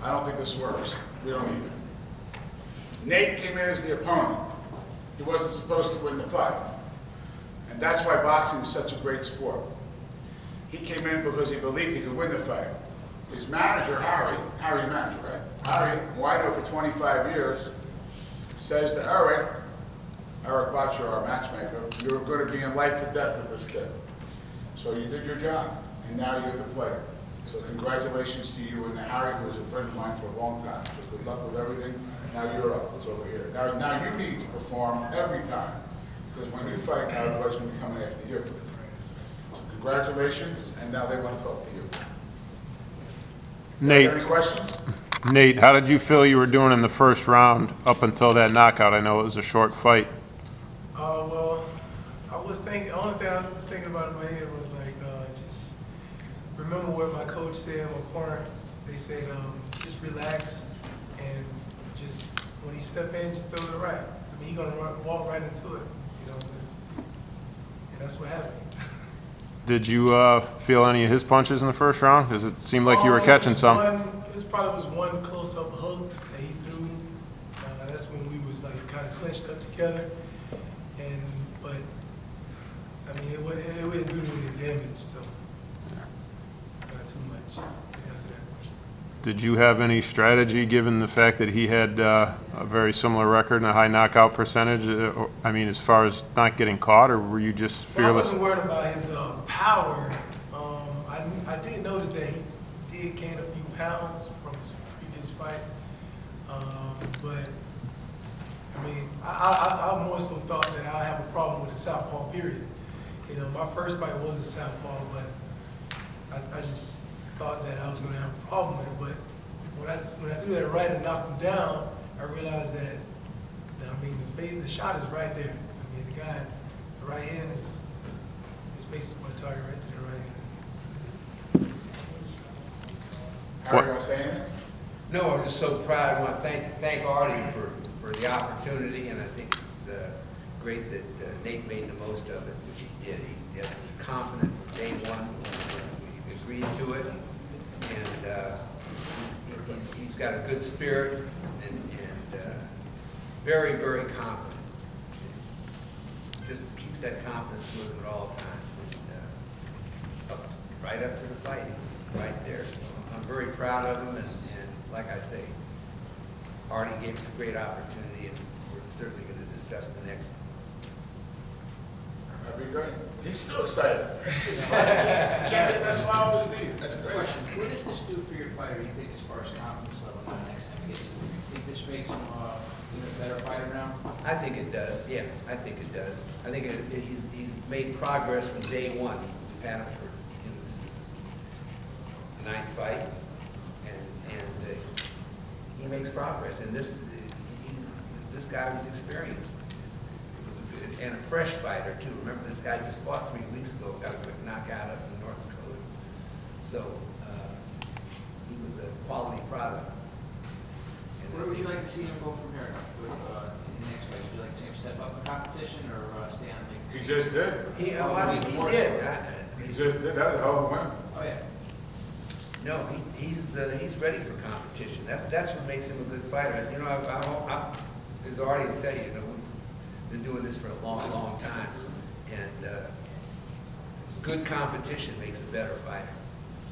I don't think this works. We don't need it. Nate came in as the opponent. He wasn't supposed to win the fight. And that's why boxing is such a great sport. He came in because he believed he could win the fight. His manager, Harry the manager, right? Harry, who I know for 25 years, says to Eric Botcher, our matchmaker, you're going to be in life or death with this kid. So you did your job, and now you're the player. So congratulations to you and Harry, who was a friend of mine for a long time. So good luck with everything. Now you're up. It's over here. Now you need to perform every time, because when you fight, now everybody's going to be coming after you. So congratulations, and now they want to talk to you. Nate, Any questions? Nate, how did you feel you were doing in the first round up until that knockout? I know it was a short fight. Well, I was thinking, the only thing I was thinking about in my head was like, just remember what my coach said in my corner. They said, just relax and just, when he step in, just throw it right. I mean, he's gonna walk right into it, you know, and that's what happened. Did you feel any of his punches in the first round? Because it seemed like you were catching some. It probably was one close-up hook that he threw. That's when we was like kind of clenched up together. But I mean, it wouldn't do any damage, so not too much. To answer that question. Did you have any strategy, given the fact that he had a very similar record and a high knockout percentage? I mean, as far as not getting caught, or were you just fearless? Well, I wasn't worried about his power. I did notice that he did gain a few pounds from his previous fight, but I mean, I more so thought that I have a problem with the southpaw, period. You know, my first fight was a southpaw, but I just thought that I was going to have a problem with it. But when I threw that right and knocked him down, I realized that I mean, the shot is right there. I mean, the right hand is facing my target right to the right hand. Harry, you want to say anything? No, I'm just so proud. I want to thank Artie for the opportunity, and I think it's great that Nate made the most of it, which he did. He was confident from day one when we agreed to it, and he's got a good spirit and very, very confident. Just keeps that confidence with him at all times, and right up to the fight, right there. So I'm very proud of him, and like I say, Artie gave us a great opportunity, and we're certainly going to discuss the next one. That'd be great. He's still excited. Can't get that smile on his teeth. That's great. Question, what does this do for your fighter, you think, as far as confidence level now next time you get to it? You think this makes him even a better fighter now? I think it does, yeah, I think it does. I think he's made progress from day one. We've had him for, this is his 9th fight, and he makes progress. And this guy was experienced. And a fresh fighter, too. Remember, this guy just fought 3 weeks ago, got a quick knockout up in North Dakota. So he was a quality product. And Where would you like to see him go from here in the next fight? Would you like to see him step up in competition or stay on the He just did. He did. He just did. That was a hell of a win. Oh, yeah. No, he's ready for competition. That's what makes him a good fighter. You know, as Artie will tell you, we've been doing this for a long, long time, and good competition makes a better fighter.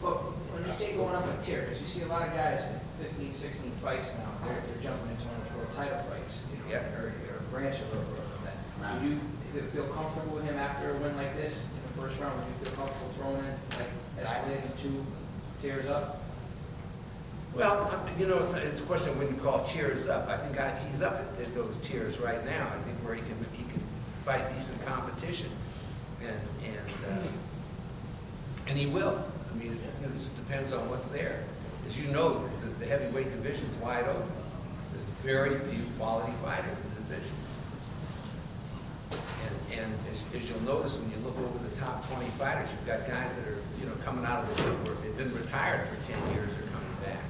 Well, when you say going up a tier, because you see a lot of guys in 15, 16 fights now, they're jumping into almost world title fights, Yeah. or branches of that. Would you feel comfortable with him after a win like this in the first round? Would you feel comfortable throwing in, like, escalating 2 tiers up? Well, it's a question of when you call tiers up. I think he's up at those tiers right now. I think where he can fight decent competition, and he will. I mean, it just depends on what's there. As you know, the heavyweight division is wide open. There's very few quality fighters in the division. And as you'll notice when you look over the top 20 fighters, you've got guys that are coming out of the woodwork. They've been retired for 10 years. They're coming back.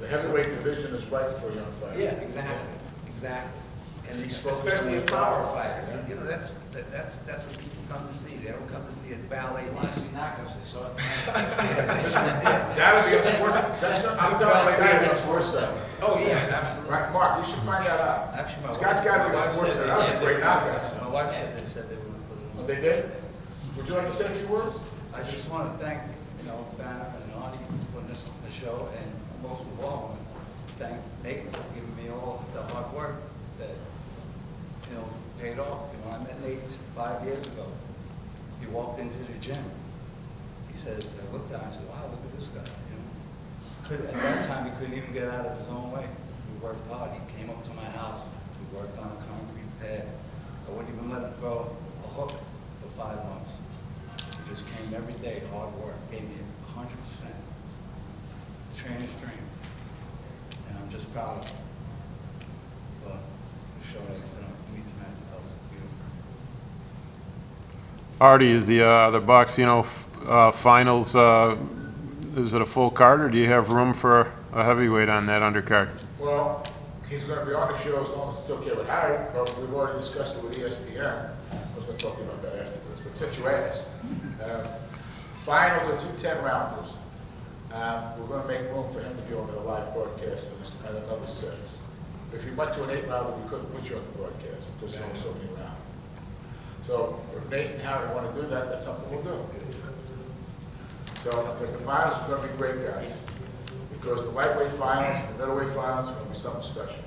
The heavyweight division is right for a young fighter. Yeah, exactly. And He's focused especially on a his power power. fighter. Yeah. That's what people come to see. They don't come to see a ballet. They want to see knockouts, they saw it. That'll be on sports, that's gonna, I'm telling you, it's gotta be on sports center. Oh, yeah, absolutely. Right, Mark, you should find that out. Actually, my Scott's wife- gotta be my on wife sports said center, that was they- a great knockout. My wife said they said they were gonna put it Oh, on. they did? Would you like to say a few words? I just want to thank, Banner and Artie for putting this on the show, and most of all, I want to thank Nate for giving me all the hard work that, paid off. I met Nate 5 years ago. He walked into the gym. He says, I looked at him, I said, wow, look at this guy, At that time, he couldn't even get out of his own way. We worked hard. He came up to my house. We worked on a concrete pad. I wouldn't even let him throw a hook for 5 months. He just came every day, hard work, gave me 100%. Trainer's dream. And I'm just proud of him. But the show that meet tonight, that was beautiful. Artie, is the Boxcino finals, is it a full card, or do you have room for a heavyweight on that undercard? Well, he's gonna be on the show as long as it's okay with Harry, but we've already discussed it with ESPN. I was gonna talk to you about that afterwards, but since you asked, finals are 2 10-rounders. We're gonna make room for him to be on the live broadcast and another 6. If you went to an 8-rounder, we couldn't put you on the broadcast because there's only so many rounds. So if Nate and Harry wanna do that, that's something we'll do. So but the finals are gonna be great, guys, because the lightweight finals, the middleweight finals are gonna be something special.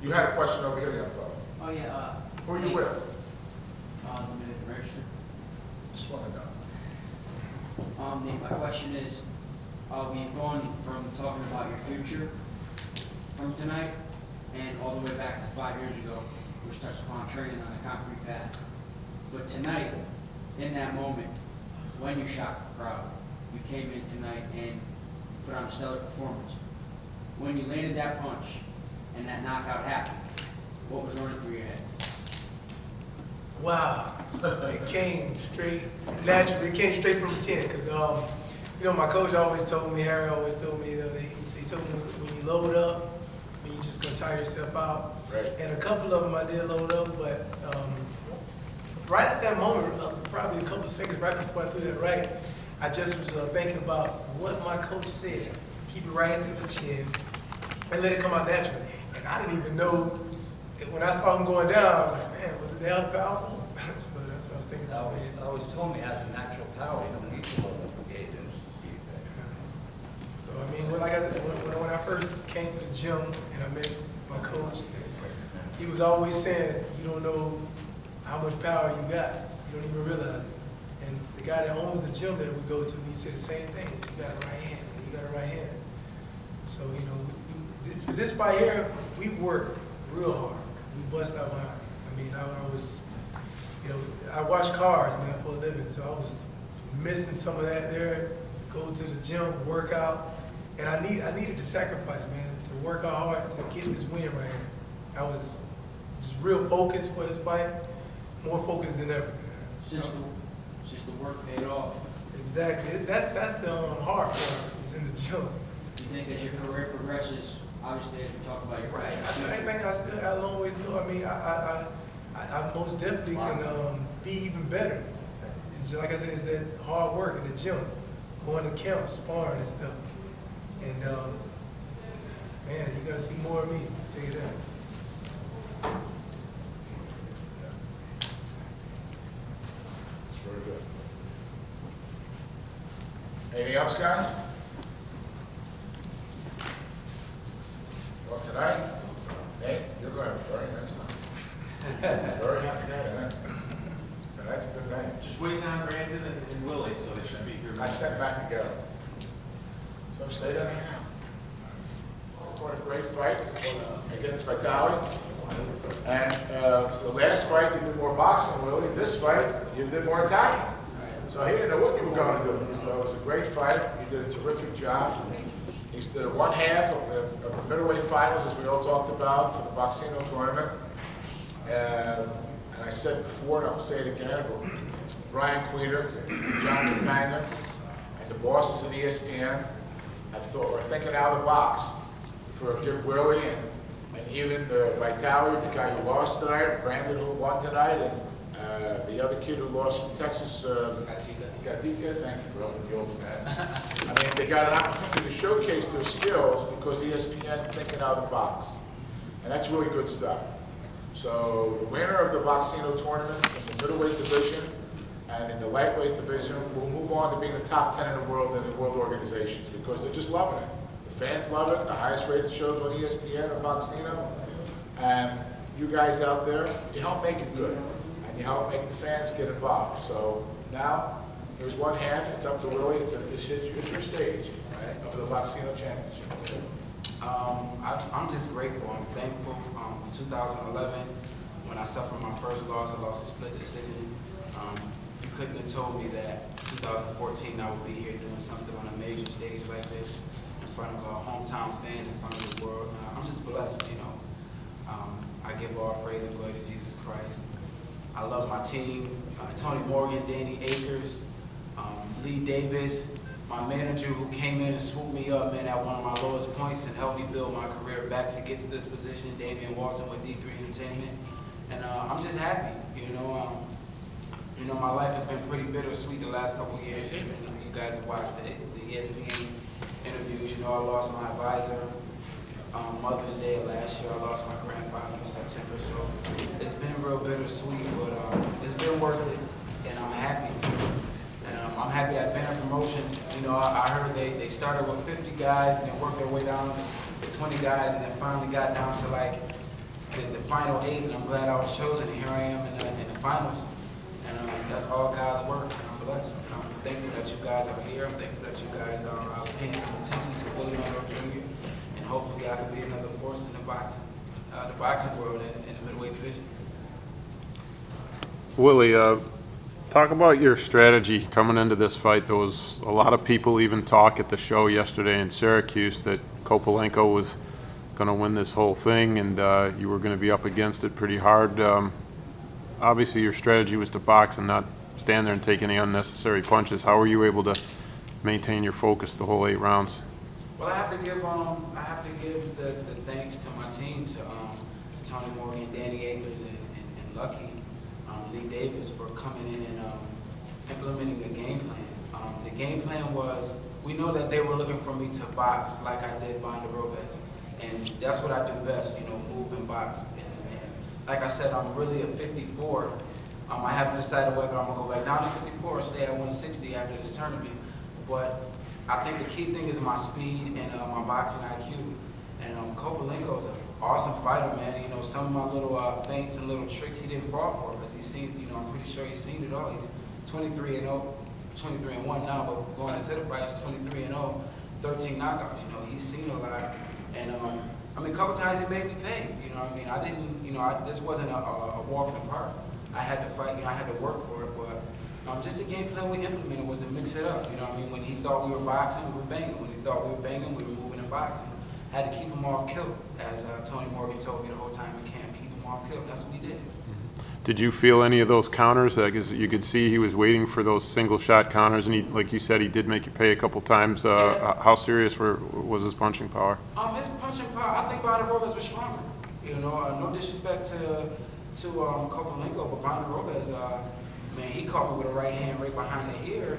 You had a question over here, young fellow. Oh, yeah, Who are you with? the register. Just wanna know. Nate, my question is, we've gone from talking about your future from tonight and all the way back to 5 years ago, which touched upon training on a concrete pad. But tonight, in that moment, when you shocked the crowd, you came in tonight and put on a stellar performance. When you landed that punch and that knockout happened, what was running through your head? Wow, it came straight, naturally, it came straight from the chin, because, my coach always told me, Harry always told me, they told me when you load up, when you just gonna tire yourself out. Right. And a couple of them I did load up, but right at that moment, probably a couple seconds right before I threw that right, I just was thinking about what my coach said. Keep it right into the chin and let it come out naturally. And I didn't even know, when I saw him going down, I was like, man, was it that powerful? So that's what I was thinking I about. always told me he has a natural power. You don't need to load up the gauge. So, I mean, like I said, when I first came to the gym and I met my coach, he was always saying, you don't know how much power you got. You don't even realize it. And the guy that owns the gym that we go to, he said the same thing. You got a right hand, you got a right hand. So, for this fight here, we worked real hard. We bust our behind. I mean, I was, I wash cars, man, for a living, so I was missing some of that there. Go to the gym, work out, and I needed to sacrifice, man, to work out hard to get this win right here. I was just real focused for this fight, more focused than ever. Since the work paid off, Exactly. That's the hard part, is in the gym. do you think as your career progresses, obviously as we talk about your Right. future, I think I still got a long ways to go. I mean, I most definitely can be even better. It's just, like I said, it's that hard work in the gym, going to camp, sparring and stuff. And man, you gotta see more of me. I'll tell you that. It's very good. Anything else, guys? Well, tonight, Nate, you're going to have a very nice time. Very happy night, tonight. Tonight's a good night. Just waiting on Brandon and Willie, so they should be here. I sent back together. So stay down here now. What a great fight against Vitali. And the last fight, you did more boxing, Willie. This fight, you did more attacking. So he didn't know what you were going to do. So it was a great fight. He did a terrific job. He's the one half of the middleweight finals, as we all talked about, for the Boxcino tournament. And I said before, and I'll say it again, Brian Queter, John Campagna, and the bosses at ESPN are thinking out of the box for give Willie And even Vitality, the guy who lost tonight, Brandon who won tonight, and the other kid who lost from Texas, Gatika, thank you, bro, the old man. I mean, they got an opportunity to showcase their skills because ESPN thinking out of the box. And that's really good stuff. So the winner of the Boxcino tournament in the middleweight division and in the lightweight division will move on to being the top 10 in the world in the world organizations because they're just loving it. The fans love it. The highest rated shows on ESPN are Boxcino. And you guys out there, you help make it good. And you help make the fans get involved. So now, here's one half. It's up to Willie. It's your stage of the Boxcino Championship. I'm just grateful. I'm thankful. 2011, when I suffered my first loss, I lost a split decision. You couldn't have told me that 2014 I would be here doing something on a major stage like this in front of our hometown fans, in front of the world. I'm just blessed, you know. I give all praise and glory to Jesus Christ. I love my team, Tony Morgan, Danny Akers, Lee Davis, my manager who came in and swooped me up, man, at one of my lowest points and helped me build my career back to get to this position, Damian Walton with D3 Entertainment. And I'm just happy, you know. My life has been pretty bittersweet the last couple of years. You guys have watched the ESPN interviews. You know, I lost my advisor Mother's Day of last year. I lost my grandfather in September. So it's been real bittersweet, but it's been worth it, and I'm happy. I'm happy that Banner Promotions, you know, I heard they started with 50 guys and then worked their way down to 20 guys and then finally got down to like the final 8, and I'm glad I was chosen, and here I am in the finals. And that's all God's work, and I'm blessed. And I'm thankful that you guys are here. I'm thankful that you guys are paying some attention to Willie Monroe Jr., and hopefully I can be another force in the boxing world in the middleweight division. Willie, talk about your strategy coming into this fight. There was a lot of people even talk at the show yesterday in Syracuse that Kopalenko was going to win this whole thing, and you were going to be up against it pretty hard. Obviously, your strategy was to box and not stand there and take any unnecessary punches. How were you able to maintain your focus the whole 8 rounds? Well, I have to give the thanks to my team, to Tony Morgan, Danny Akers, and Lucky, Lee Davis for coming in and implementing a game plan. The game plan was, we know that they were looking for me to box like I did Bonda Robes, and that's what I do best, you know, move and box. And like I said, I'm really a 54. I haven't decided whether I'm gonna go back down to 54 or stay at 160 after this tournament. But I think the key thing is my speed and my boxing IQ. And Kopalenko's an awesome fighter, man. You know, some of my little feints and little tricks he didn't fall for because he's seen, you know, I'm pretty sure he's seen it all. He's 23-0, 23-1 now, but going into the fight, he's 23-0, 13 knockouts. You know, he's seen a lot. And I mean, a couple times he made me pay. You know what I mean? I didn't, you know, this wasn't a walk in the park. I had to fight, you know, I had to work for it, but just the game plan we implemented was to mix it up. You know what I mean? When he thought we were boxing, we were banging. When he thought we were banging, we were moving and boxing. Had to keep him off kilt, as Tony Morgan told me the whole time in camp, keep him off kilt. That's what we did. Did you feel any of those counters? I guess you could see he was waiting for those single shot counters, and he, like you said, he did make you pay a couple times. Yeah. How serious was his punching power? His punching power, I think Bonda Robes was stronger. You know, no disrespect to Kopalenko, but Bonda Robes, man, he caught me with a right hand right behind the ear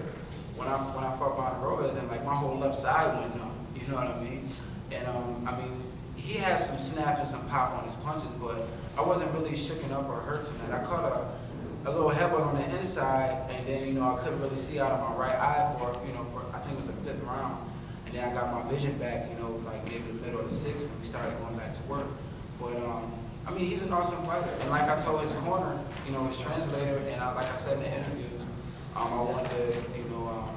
when I fought Bonda Robes, and like my whole left side went numb. You know what I mean? And I mean, he has some snap and some pop on his punches, but I wasn't really shooken up or hurt tonight. I caught a little headbutt on the inside, and then, you know, I couldn't really see out of my right eye for I think it was the 5th round. And then I got my vision back, you know, like maybe the middle of the 6th, and we started going back to work. But I mean, he's an awesome fighter. And like I told his corner, you know, his translator, and like I said in the interviews, I wanted to, you know,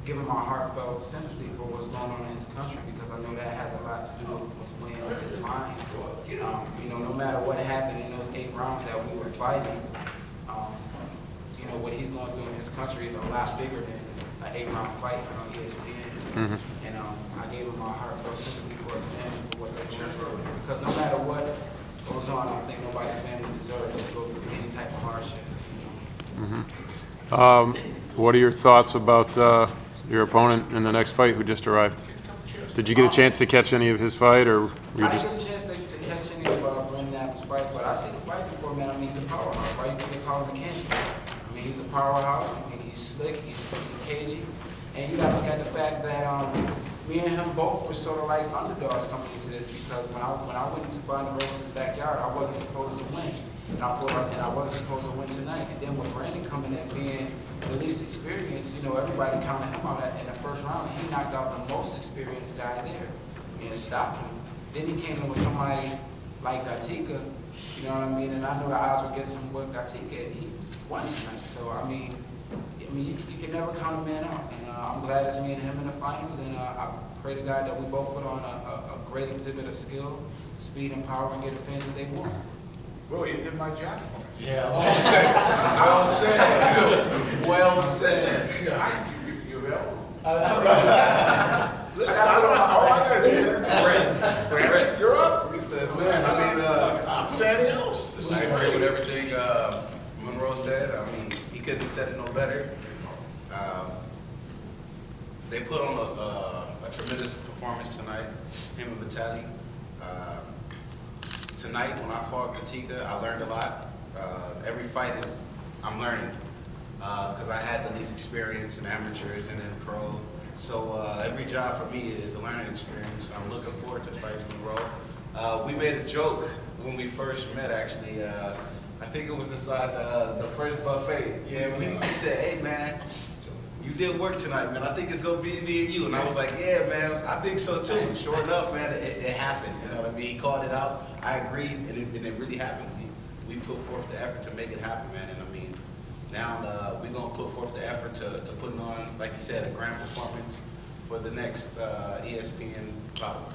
give him my heartfelt sympathy for what's going on in his country, because I know that has a lot to do with what's weighing on his mind. You know, no matter what happened in those 8 rounds that we were fighting, you know, what he's going through in his country is a lot bigger than an 8-round fight on ESPN. And I gave him my heartfelt sympathy for his family, for what they're going through. Because no matter what goes on, I think nobody's family deserves to go through any type of hardship. What are your thoughts about your opponent in the next fight who just arrived? Did you get a chance to catch any of his fight, or were you just... I didn't get a chance to catch any of Indianapolis fight, but I seen the fight before, man. I mean, he's a powerhouse. Why you think they call him the King? I mean, he's a powerhouse. I mean, he's slick, he's cagey. And you got to look at the fact that me and him both were sort of like underdogs coming into this, because when I went into Bonda Rose' backyard, I wasn't supposed to win. And I wasn't supposed to win tonight. And then with Brandon coming in being the least experienced, you know, everybody counted him out in the first round. He knocked out the most experienced guy there and stopped him. Then he came in with somebody like Gatika, you know what I mean? And I know the odds were against him with Gatika, and he won tonight. So, I mean, you can never count a man out. And I'm glad it's me and him in the finals, and I pray to God that we both put on a great exhibit of skill, speed, and power, and get the fans what they want. Well, you did my job for me. Yeah, well said. Well said. Well said. You Listen, I don't know. All I gotta do is Brent, you're up. He said, man, I mean, I'm saying anything else. This I is agree with great. everything Monroe said. I mean, he couldn't have said it no better. They put on a tremendous performance tonight, him and Vitali. Tonight, when I fought Gatika, I learned a lot. Every fight I'm learning, because I had the least experience in amateurs and in pro. So every job for me is a learning experience. I'm looking forward to fighting Monroe. We made a joke when we first met, actually. I think it was inside the first buffet. Yeah, we said, hey man, you did work tonight, man. I think it's gonna be me and you. And I was like, yeah, man, I think so too. Sure enough, man, it happened. You know what I mean? He called it out. I agreed, and it really happened. We put forth the effort to make it happen, man. And I mean, now we're gonna put forth the effort to putting on, like you said, a grand performance for the next ESPN bout.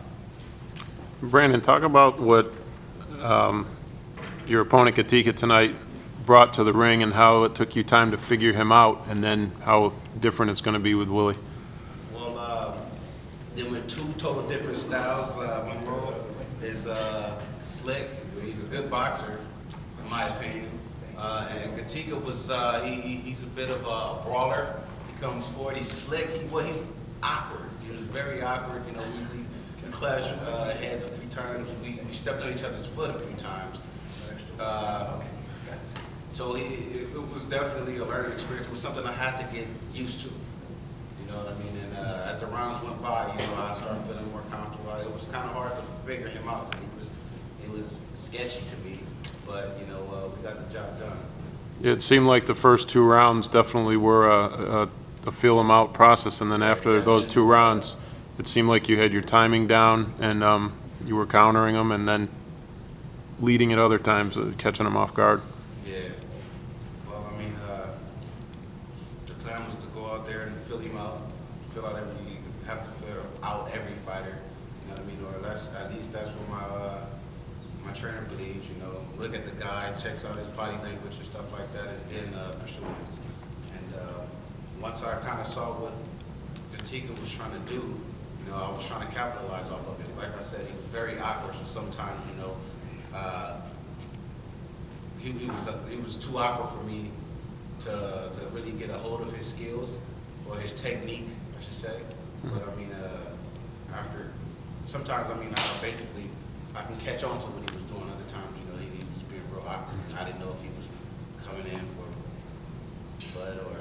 Brandon, talk about what your opponent Gatika tonight brought to the ring and how it took you time to figure him out, and then how different it's going to be with Willie. Well, there were two total different styles. Monroe is slick. He's a good boxer, in my opinion. And Gatika was, he's a bit of a brawler. He comes forward, he's slick. He's awkward. He was very awkward. You know, we clashed heads a few times. We stepped on each other's foot a few times. So it was definitely a learning experience. It was something I had to get used to. You know what I mean? And as the rounds went by, you know, I started feeling more comfortable. It was kind of hard to figure him out. It was sketchy to me, but you know, we got the job done. It seemed like the first 2 rounds definitely were a feel him out process, and then after those 2 rounds, it seemed like you had your timing down, and you were countering them, and then leading at other times, catching them off guard. Yeah. Well, I mean, the plan was to go out there and fill him out, you have to fill out every fighter. You know what I mean? Or at least that's what my trainer believes. You know, look at the guy, checks out his body language and stuff like that, and then pursue him. And once I kind of saw what Gatika was trying to do, you know, I was trying to capitalize off of it. Like I said, he was very awkward, so sometimes, you know, he was too awkward for me to really get a hold of his skills or his technique, I should say. But I mean, sometimes I mean, I can catch on to what he was doing. Other times, you know, he was being real awkward. I didn't know if he was coming in for butt or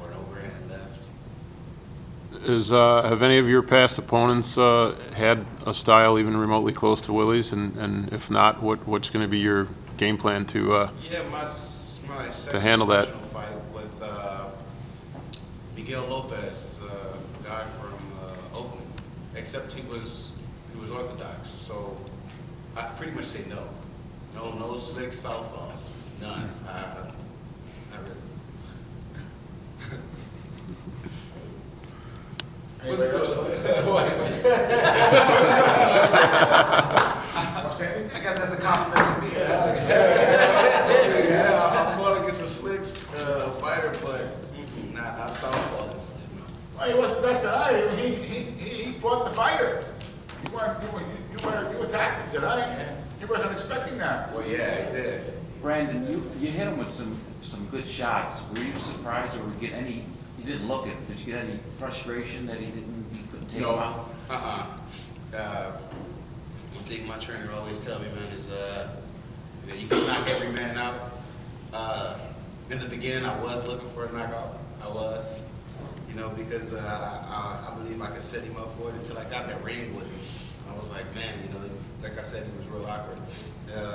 an overhand left. Have any of your past opponents had a style even remotely close to Willie's, and if not, what's going to be your game plan to Yeah, my second handle that? professional fight with Miguel Lopez is a guy from Oakland, except he was orthodox, so I could pretty much say no slick southpaws, none. Not really. What's good? I guess that's a compliment to me. I fought against a slick fighter, but not southpaws. Well, he wasn't that tonight. He fought the fighter. You attacked him tonight. He wasn't expecting that. Well, yeah, he did. Brandon, you hit him with some good shots. Were you surprised, or get any? You didn't look at. Did you get any frustration that he couldn't take him out? One thing my trainer always tell me, man, is knock every man out. In the beginning, I was looking for a knockout. I was, you know, because I believe I could set him up for it until I got in the ring with him. I was like, man, you know, like I said, he was real awkward.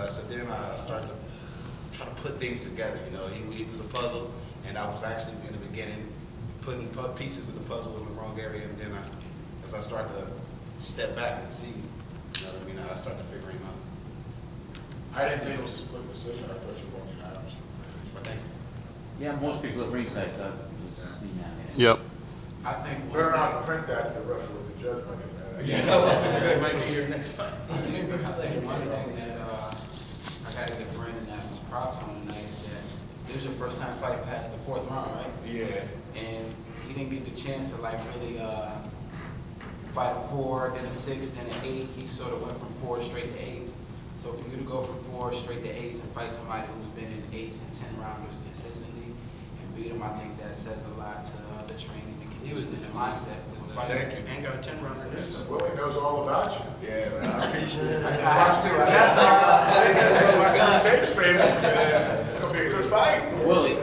So then I started to try to put things together. You know, he was a puzzle, and I was actually in the beginning putting pieces of the puzzle in the wrong area, and then as I started to step back and see, you know what I mean, I started to figure him out. I didn't think it was a split decision. I thought you were going unanimous. But thank you. Yeah, most people at ringside thought it was unanimous. Yep. I think Better one not print that, the rest of the judge might get mad. Yeah, I was just saying, might be here next fight. I think one thing that I gotta give Brandon that was props on tonight is that this was your first time fighting past the 4th round, right? Yeah. And he didn't get the chance to like really fight a 4, then a 6, then an 8. He sort of went from 4 straight to 8s. So for you to go from 4 straight to 8s and fight somebody who's been in 8s and 10 rounders consistently and beat him, I think that says a lot to the training, the conditioning, and mindset. Thank you. And got a 10 rounder. Listen, Willie knows all about you. Yeah, man, I appreciate it. I have to. I have to. Tapes, baby. It's gonna be a good fight. Willie,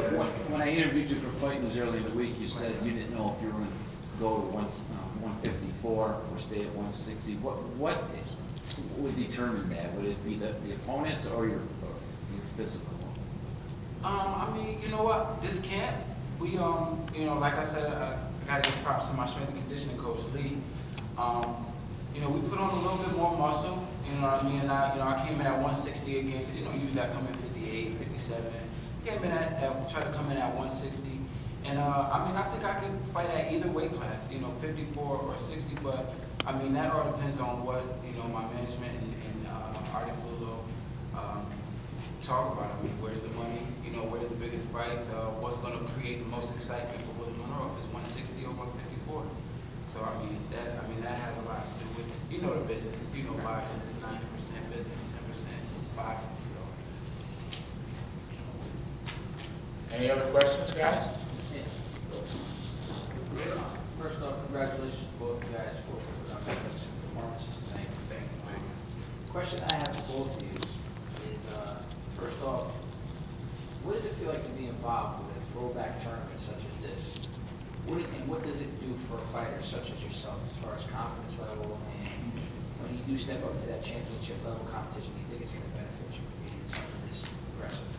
when I interviewed you for fighters early in the week, you said you didn't know if you were going to go to 154 or stay at 160. What would determine that? Would it be the opponents or your physical? I mean, you know what? This camp, we you know, like I said, I gotta give props to my strength and conditioning coach Lee. You know, we put on a little bit more muscle. You know what I mean? And I came in at 160 again. You know, usually I come in 58, 57. Came in tried to come in at 160. And I mean, I think I could fight at either weight class. You know, 54 or 60. But I mean, that all depends on what my management and Art Pelullo talk about. I mean, where's the money? You know, where's the biggest fights? What's going to create the most excitement for Willie Monroe? If it's 160 or 154. So I mean, that has a lot to do with the business. You know, boxing is 90% business, 10% boxing. So. Any other questions, guys? First off, congratulations to both you guys for magnificent performances tonight. Thank you. Question I have for both of you is, first off, what does it feel like to be involved with a throwback tournament such as this? What does it do for a fighter such as yourself as far as confidence level, and when you do step up to that championship level competition, do you think it's going to benefit you being something this aggressive?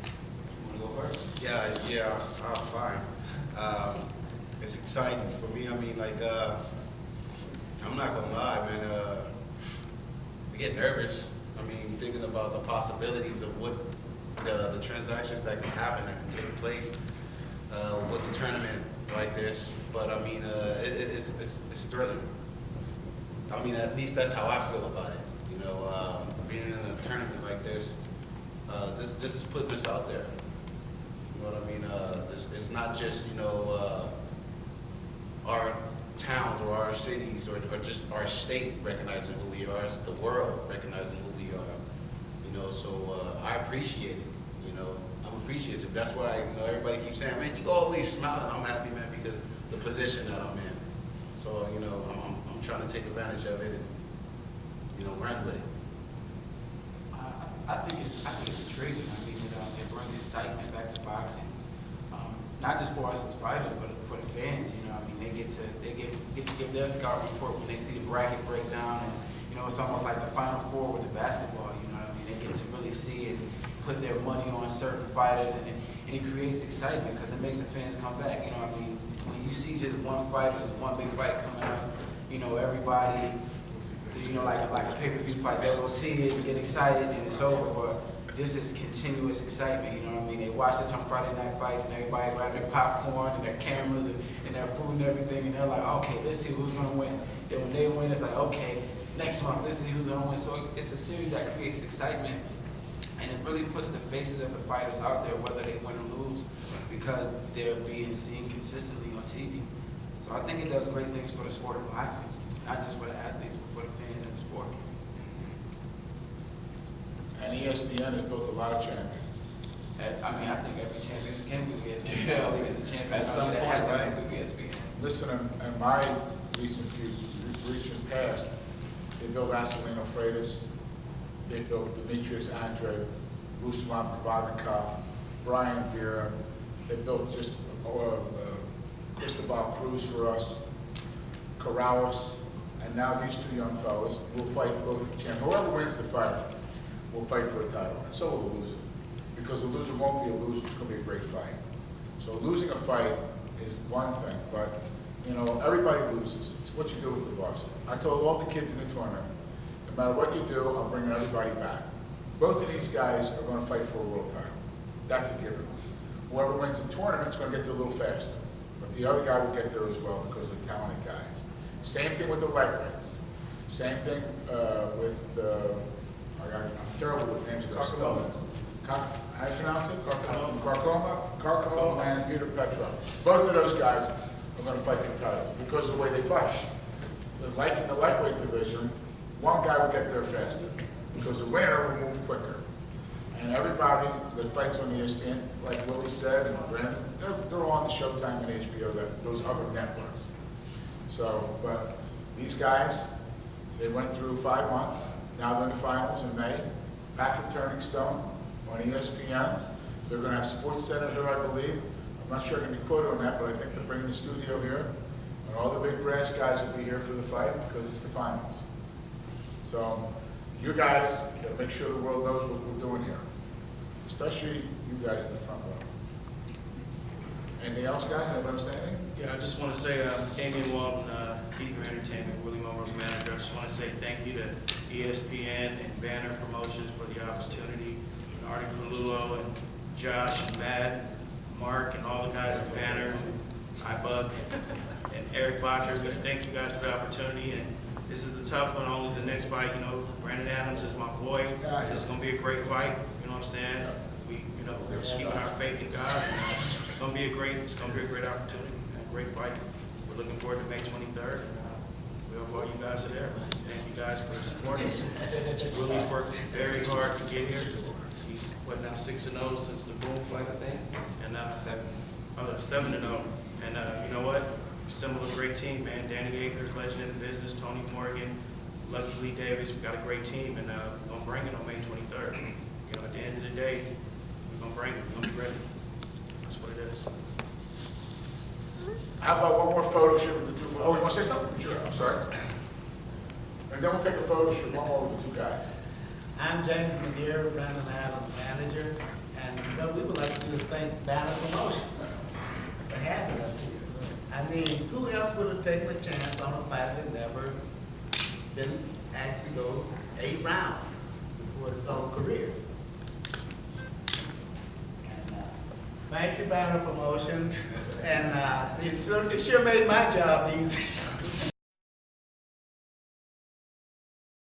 You want to go first? Yeah, I'm fine. It's exciting for me. I mean, like, I'm not gonna lie, man. I get nervous. I mean, thinking about the possibilities of what the transactions that can happen, that can take place with a tournament like this. But I mean, it's thrilling. I mean, at least that's how I feel about it. You know, being in a tournament like this, this is putting us out there. You know what I mean? It's not just, our towns or our cities or just our state recognizing who we are. It's the world recognizing who we are. So I appreciate it. I'm appreciative. That's why, everybody keeps saying, man, you always smiling. I'm happy, man, because the position that I'm in. So, I'm trying to take advantage of it and, run with it. I think it's intriguing. I mean, it brings excitement back to boxing. Not just for us as fighters, but for the fans. I mean, they get to give their scout report when they see the bracket breakdown, and it's almost like the Final Four with the basketball. They get to really see it, put their money on certain fighters, and it creates excitement because it makes the fans come back. I mean, when you see just one fight, just one big fight coming up, everybody, like a pay-per-view fight, they'll go see it and get excited, and it's over. But this is continuous excitement, you know what I mean? They watch this on Friday night fights, and everybody grab their popcorn and their cameras and their food and everything, and they're like, okay, let's see who's gonna win. Then when they win, it's like, okay, next month, let's see who's gonna win. So it's a series that creates excitement, and it really puts the faces of the fighters out there, whether they win or lose, because they're being seen consistently on TV. So I think it does great things for the sport of boxing, not just for the athletes, but for the fans and the sport. And ESPN has built a lot of champions. I mean, I think every champion can do ESPN. Yeah. I think it's a champion At some that point, has right? to do ESPN. Listen, in my recent past, they built Acelino Freitas, they built Demetrius Andre, Ruslan Tavanikov, Brian Vera. They built just Cristobal Cruz for us, Corrales, and now these two young fellas will fight both for champion. Whoever wins the fight will fight for a title, and so will the loser. Because the loser won't be a loser, it's going to be a great fight. So losing a fight is one thing, but you know, everybody loses. It's what you do with the varsity. I told all the kids in the tournament, no matter what you do, I'm bringing everybody back. Both of these guys are going to fight for a world title. That's a given. Whoever wins the tournament is going to get there a little faster. But the other guy will get there as well because they're talented guys. Same thing with the lightweights. Same thing with, I'm terrible with names. Carcamo. How do you pronounce it? Carcamo and Peter Petrov. Both of those guys are going to fight for titles because of the way they fight. Like in the lightweight division, one guy will get there faster because the winner will move quicker. And everybody that fights on the ESPN, like Willie said, and Brent, they're all on the Showtime and HBO, those other networks. So, but these guys, they went through 5 months. Now they're in the finals in May, back at Turning Stone on ESPN. They're going to have Sports Center here, I believe. I'm not sure I can be quoted on that, but I think they're bringing the studio here. And all the big brass guys will be here for the fight because it's the finals. So you guys gotta make sure the world knows what we're doing here, especially you guys in the front row. Anything else, guys? Anybody say anything? Yeah, I just want to say, Damian Walton, Ether Entertainment, Willie Monroe's manager. I just want to say thank you to ESPN and Banner Promotions for the opportunity, and Art Pelullo and Josh and Matt, Mark, and all the guys at Banner, iBug, and Eric Botcher. Thank you guys for the opportunity. And this is the tough one, only the next fight, you know, Brandon Adams is my boy. This is going to be a great fight, you know what I'm saying? We're keeping our faith in God. It's going to be a great opportunity, a great fight. We're looking forward to May 23rd. We hope all you guys are there. Thank you guys for supporting us. Willie's worked very hard to get here. He's, now 6-0 since the Boom fight, I think. And 7-0. And you know what? Similar great team, man. Danny Akers, legend in the business. Tony Morgan, Lucky Lee Davis. We got a great team, and we're gonna bring it on May 23rd. You know, at the end of the day, we're gonna bring it. We're gonna be ready. That's what it is. How about one more photo shoot with the two? Oh, you want to say something? Sure. I'm sorry. And then we'll take a photo shoot, one more with the two guys. I'm James McGear, Brandon Adams' manager, and we would like to thank Banner Promotion for having us here. I mean, who else would have taken a chance on a fighter that never been asked to go 8 rounds before his whole career? And thank you, Banner Promotion, and it sure made my job easy.